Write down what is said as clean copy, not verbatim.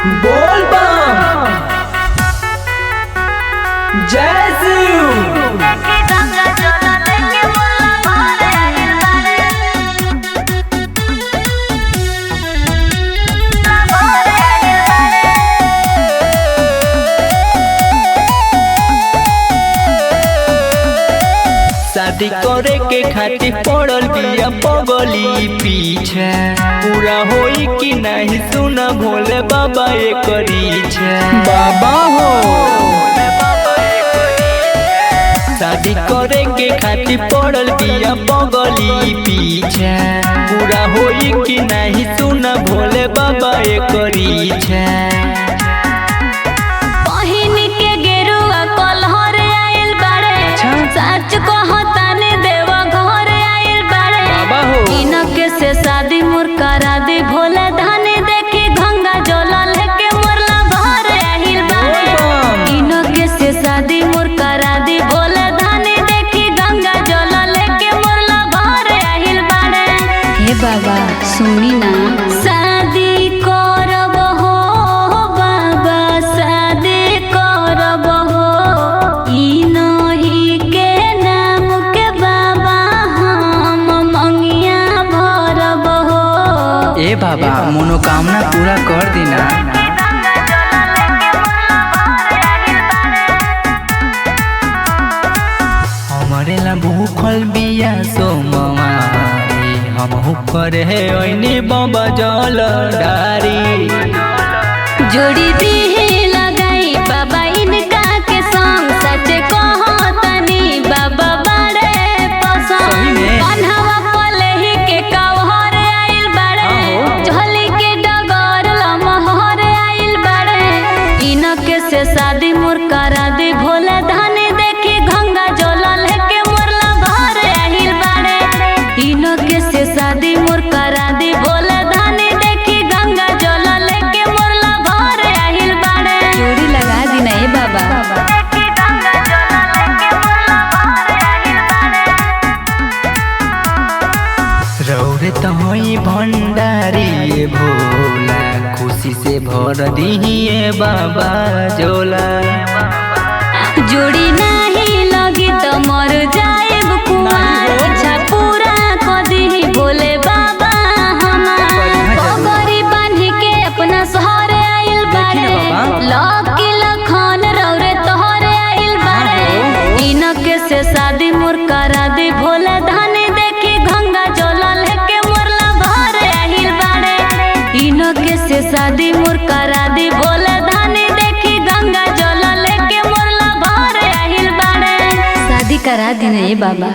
बोल बम जय शिव। शादी करे के खातिर पड़ल बिया पगली पीछे, पूरा होई कि नहीं सुन भोले बाबा एक इच्छा। बाबा हो शादी करे के खातिर पड़ल बिया पगली पीछे, पूरा होई कि नहीं सुन भोले बाबा एक इच्छा। शादी मोर करा दे भोला धाने देखी गंगा जल लेके मोरला घर आहिल बाड़े। इनके से शादी मोर करा दे भोला धाने देखी गंगा जल लेके मोरला घर आहिल बाड़े। हे बाबा सुनी ना, शादी करब हो बाबा शादी करब हो, ई नहीं के नाम के बाबा हम मंगिया ए बाबा मनोकामना पूरा कर देना। हमारे ला भूखल बिया सोमवारी, हम करे ओइनी बाबा जल डारी। जोड़ी दी लगाई बाबा इनका के संग, सच कहो तनी बाबा बड़े पसंद। कन्हवा पलही के कवहर आइल बड़े, झोली के डगर लमहर आइल बड़े। इनके से शादी मोर करा दे भोला धाने देखी गंगा जल लेके मोरला घर आइल बड़े। इनके से शादी मोर करा दे भोला धाने देखी गंगा जल लेके मोरला घर आइल बड़े। जोड़ी लगा दी नहीं बाबा। रौरे तोई भंडारी भोला, खुशी से भर दिए बाबा जोला। जोड़ी नहीं लगी तो मर जाए कुमार, इच्छा पूरा कर दी बोले बाबा हमार। पगड़ी बांध के अपना शहर आइल बाड़े, लकी लखन रौरे तोहर आइल बाड़े। इनके से शादी मोर करा दे भोला धाने देखी गंगा जल लेके मोरला घर आइल बाड़े। इनके से शादी मोर करा दे भोला धाने देखी गंगा जल लेके मोरला घर आइल बाड़े। शादी करा दी नहीं बाबा।